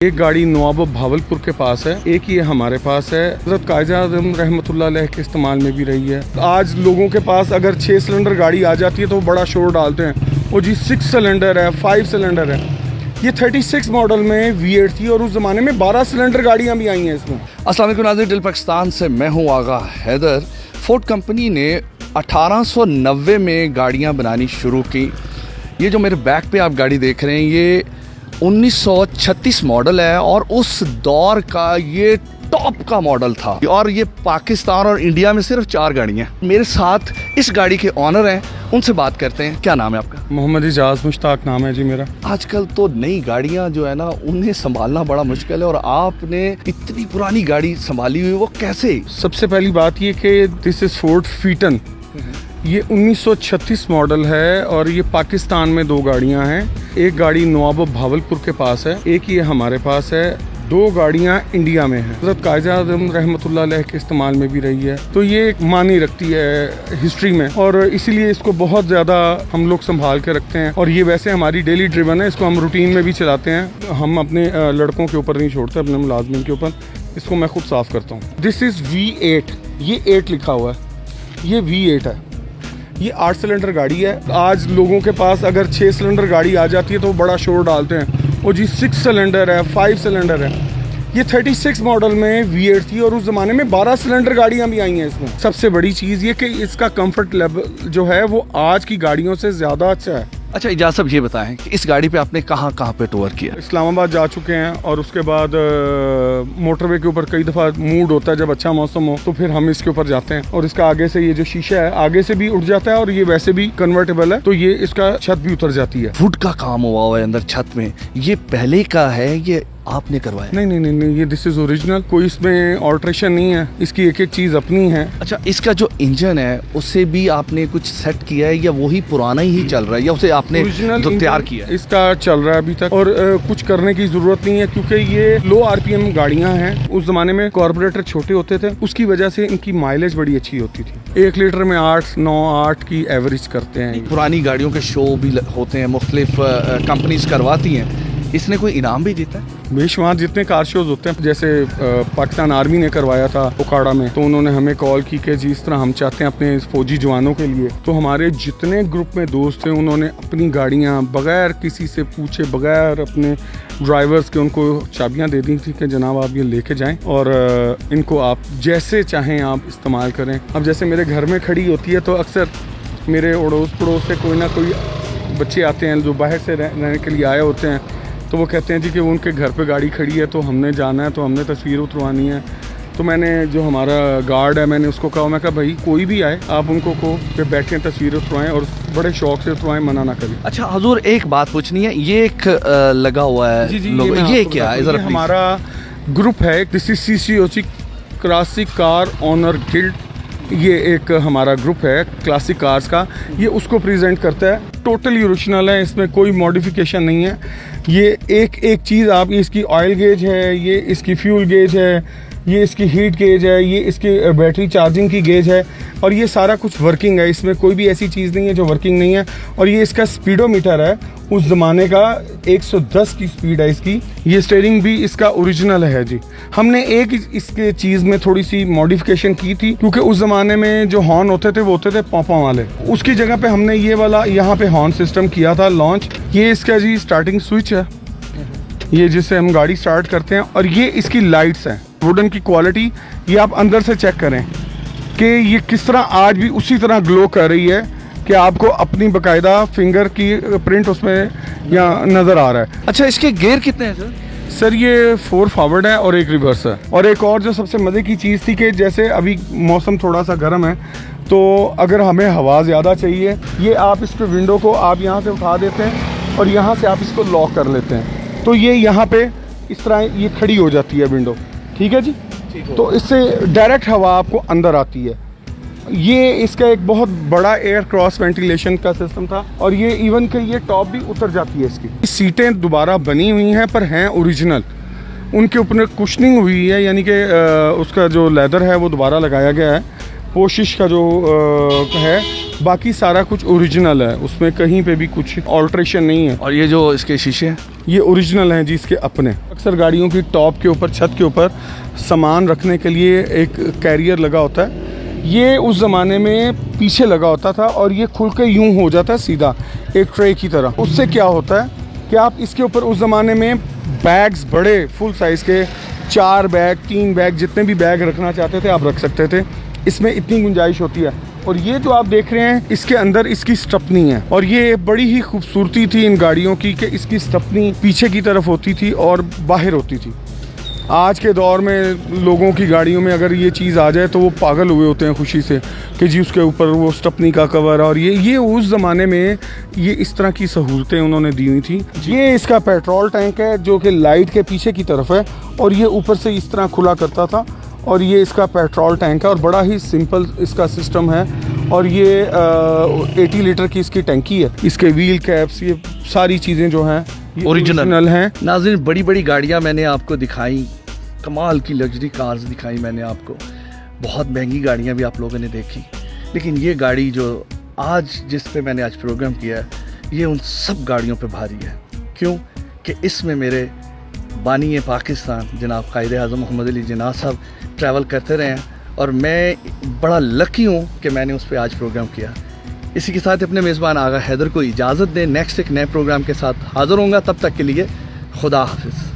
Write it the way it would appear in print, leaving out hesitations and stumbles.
एक गाड़ी नवाब भावलपुर के पास है, एक ये हमारे पास है। हज़रत कायद-ए-आज़म रहमतुल्लाह अलैह के इस्तेमाल में भी रही है। आज लोगों के पास अगर 6 सिलेंडर गाड़ी आ जाती है तो बड़ा शोर डालते हैं, वो जी 6 सिलेंडर है, 5 सिलेंडर है। ये 36 मॉडल में V8 थी और उस ज़माने में 12 सिलेंडर गाड़ियाँ भी आई हैं इसमें। अस्सलाम वालेकुम नाज़रीन, दिल पाकिस्तान से मैं हूँ आगा हैदर। फोर्ड कंपनी ने 1890 में गाड़ियाँ बनानी शुरू की। ये जो मेरे बैक पे आप गाड़ी देख रहे हैं ये 1936 मॉडल है और उस दौर का ये टॉप का मॉडल था। और ये पाकिस्तान और इंडिया में सिर्फ 4 गाड़ियाँ। मेरे साथ इस गाड़ी के ऑनर हैं, उनसे बात करते हैं। क्या नाम है आपका? मोहम्मद इजाज़ मुश्ताक नाम है जी मेरा। आजकल तो नई गाड़ियाँ जो है ना उन्हें संभालना बड़ा मुश्किल है और आपने इतनी पुरानी गाड़ी संभाली हुई, वो कैसे? सबसे पहली बात ये कि दिस इज़ फोर्ड फीटन। ये 1936 मॉडल है और ये पाकिस्तान में 2 गाड़ियां हैं। एक गाड़ी नवाब भावलपुर के पास है, एक ये हमारे पास है। 2 गाड़ियां इंडिया में हैं। हज़रत कायद-ए-आज़म रहमतुल्लाह अलैह के इस्तेमाल में भी रही है, तो ये एक मानी रखती है हिस्ट्री में और इसीलिए इसको बहुत ज़्यादा हम लोग संभाल के रखते हैं। और ये वैसे हमारी डेली ड्रिवन है, इसको हम रूटीन में भी चलाते हैं। हम अपने लड़कों के ऊपर नहीं छोड़ते, अपने मुलाजमिन के ऊपर। इसको मैं खुद साफ़ करता हूँ। दिस इज़ V8, ये 8 लिखा हुआ है, ये V8 है। ये 8 सिलेंडर गाड़ी है। आज लोगों के पास अगर 6 सिलेंडर गाड़ी आ जाती है तो वो बड़ा शोर डालते हैं, वो जी 6 सिलेंडर है, 5 सिलेंडर है। ये 36 मॉडल में V8 थी और उस ज़माने में 12 सिलेंडर गाड़ियाँ भी आई हैं इसमें। सबसे बड़ी चीज़ ये कि इसका कंफर्ट लेवल जो है वो आज की गाड़ियों से ज़्यादा अच्छा है। अच्छा इजाज़ साहब, ये बताएं कि इस गाड़ी पे आपने कहाँ पे टूर किया? इस्लामाबाद जा चुके हैं और उसके बाद मोटरवे के ऊपर कई दफ़ा मूड होता है, जब अच्छा मौसम हो तो फिर हम इसके ऊपर जाते हैं। और इसका आगे से ये जो शीशा है आगे से भी उठ जाता है और ये वैसे भी कन्वर्टेबल है, तो ये इसका छत भी उतर जाती है। वुड का काम हुआ है अंदर छत में, ये पहले का है, ये आपने करवाया? नहीं, ये दिस इज ओरिजिनल, कोई इसमें ऑल्ट्रेशन नहीं है, इसकी एक एक चीज़ अपनी है। अच्छा, इसका जो इंजन है उससे भी आपने कुछ सेट किया है या वही पुराना ही चल रहा है या उसे आपने जो तैयार किया है? इसका चल रहा है अभी तक और कुछ करने की जरूरत नहीं है क्योंकि ये लो RPM गाड़ियां हैं। उस जमाने में कार्बोरेटर छोटे होते थे, उसकी वजह से इनकी माइलेज बड़ी अच्छी होती थी। 1 लीटर में 8 की एवरेज करते हैं। पुरानी गाड़ियों के शो भी होते हैं, मुख्तलिफ कंपनीज करवाती हैं। इसने कोई इनाम भी जीता है? बेशुमार जितने कार शोज होते हैं, जैसे पाकिस्तान आर्मी ने करवाया था ओकाड़ा में, तो उन्होंने हमें कॉल की कि जिस तरह हम चाहते हैं अपने फौजी जवानों के लिए, तो हमारे जितने ग्रुप में दोस्त थे उन्होंने अपनी गाड़ियां बगैर किसी से पूछे, बगैर अपने ड्राइवर्स के उनको चाबियां दे दी थी कि जनाब आप ये लेके जाएं और इनको आप जैसे चाहें आप इस्तेमाल करें। अब जैसे मेरे घर में खड़ी होती है तो अक्सर मेरे अड़ोस पड़ोस से कोई ना कोई बच्चे आते हैं जो बाहर से रहने के लिए आए होते हैं, तो वो कहते हैं जी कि वो उनके घर पे गाड़ी खड़ी है तो हमने जाना है, तो हमने तस्वीर उतरवानी है। तो मैंने जो हमारा गार्ड है मैंने उसको कहा, मैं कहा भाई कोई भी आए आप उनको को पे बैठें, तस्वीर उतरवाएं और बड़े शौक से उतरवाएं, मना ना करें। अच्छा हुजूर, एक बात पूछनी है, ये एक लगा हुआ है जी, ये क्या है? ये हमारा ग्रुप है, this is CCOC classic car owner guild. ये एक हमारा ग्रुप है क्लासिक कार्स का, ये उसको प्रेजेंट करता है। टोटली ओरिजिनल है, इसमें कोई मॉडिफिकेशन नहीं है। ये एक चीज़ आप, इसकी ऑयल गेज है, ये इसकी फ्यूल गेज है, ये इसकी हीट गेज है, ये इसकी बैटरी चार्जिंग की गेज है और ये सारा कुछ वर्किंग है। इसमें कोई भी ऐसी चीज़ नहीं है जो वर्किंग नहीं है। और ये इसका स्पीडोमीटर है उस ज़माने का, 110 की स्पीड है इसकी। ये स्टीयरिंग भी इसका ओरिजिनल है जी। हमने एक इसके चीज़ में थोड़ी सी मॉडिफिकेशन की थी क्योंकि उस ज़माने में जो हॉर्न होते थे वो होते थे पॉपा वाले, उसकी जगह पे हमने ये वाला यहाँ पे हॉर्न सिस्टम किया था लॉन्च। ये इसका जी स्टार्टिंग स्विच है, ये जिससे हम गाड़ी स्टार्ट करते हैं। और ये इसकी लाइट्स हैं। वुडन की क्वालिटी ये आप अंदर से चेक करें कि ये किस तरह आज भी उसी तरह ग्लो कर रही है कि आपको अपनी बाकायदा फिंगर की प्रिंट उसमें यहाँ नज़र आ रहा है। अच्छा, इसके गियर कितने हैं सर? सर ये 4 फॉरवर्ड है और 1 रिवर्स है। और एक और जो सबसे मज़े की चीज़ थी कि जैसे अभी मौसम थोड़ा सा गर्म है तो अगर हमें हवा ज़्यादा चाहिए, ये आप इसके विंडो को आप यहाँ से उठा देते हैं और यहाँ से आप इसको लॉक कर लेते हैं, तो ये यहाँ पे इस तरह ये खड़ी हो जाती है विंडो। ठीक है जी, तो इससे डायरेक्ट हवा आपको अंदर आती है। ये इसका एक बहुत बड़ा एयर क्रॉस वेंटिलेशन का सिस्टम था और ये इवन कि ये टॉप भी उतर जाती है इसकी। सीटें दोबारा बनी हुई हैं पर हैं ओरिजिनल, उनके ऊपर कुशनिंग हुई है, यानी कि उसका जो लेदर है वो दोबारा लगाया गया है। पोशिश का जो है बाकी सारा कुछ ओरिजिनल है, उसमें कहीं पे भी कुछ ऑल्ट्रेशन नहीं है। और ये जो इसके शीशे हैं, ये ओरिजिनल हैं जी, इसके अपने। अक्सर गाड़ियों की टॉप के ऊपर, छत के ऊपर सामान रखने के लिए एक कैरियर लगा होता है। ये उस ज़माने में पीछे लगा होता था और ये खुल के यूं हो जाता है सीधा एक ट्रे की तरह। उससे क्या होता है कि आप इसके ऊपर उस ज़माने में बैग्स, बड़े फुल साइज़ के 4 बैग 3 बैग जितने भी बैग रखना चाहते थे आप रख सकते थे। इसमें इतनी गुंजाइश होती है। और ये जो आप देख रहे हैं इसके अंदर इसकी स्टपनी है, और ये बड़ी ही खूबसूरती थी इन गाड़ियों की कि इसकी स्टपनी पीछे की तरफ होती थी और बाहर होती थी। आज के दौर में लोगों की गाड़ियों में अगर ये चीज़ आ जाए तो वो पागल हुए होते हैं खुशी से कि जी उसके ऊपर वो स्टपनी का कवर। और ये उस ज़माने में ये इस तरह की सहूलतें उन्होंने दी हुई थी। ये इसका पेट्रोल टैंक है जो कि लाइट के पीछे की तरफ है, और ये ऊपर से इस तरह खुला करता था, और ये इसका पेट्रोल टैंक है और बड़ा ही सिंपल इसका सिस्टम है। और ये 80 लीटर की इसकी टंकी है। इसके व्हील कैप्स, ये सारी चीज़ें जो हैं ओरिजिनल हैं। नाज़रीन, बड़ी बड़ी गाड़ियाँ मैंने आपको दिखाई, कमाल की लग्जरी कार्स दिखाई मैंने आपको, बहुत महंगी गाड़ियाँ भी आप लोगों ने देखी, लेकिन ये गाड़ी जो आज जिस पे मैंने आज प्रोग्राम किया है, ये उन सब गाड़ियों पे भारी है। क्यों? कि इसमें मेरे बानी पाकिस्तान जनाब कायदे आज़म मोहम्मद अली जिन्ना साहब ट्रैवल करते रहे हैं, और मैं बड़ा लकी हूँ कि मैंने उस पर आज प्रोग्राम किया। इसी के साथ अपने मेज़बान आगा हैदर को इजाज़त दें। नेक्स्ट एक नए प्रोग्राम के साथ हाज़िर होऊंगा, तब तक के लिए खुदा हाफिज़।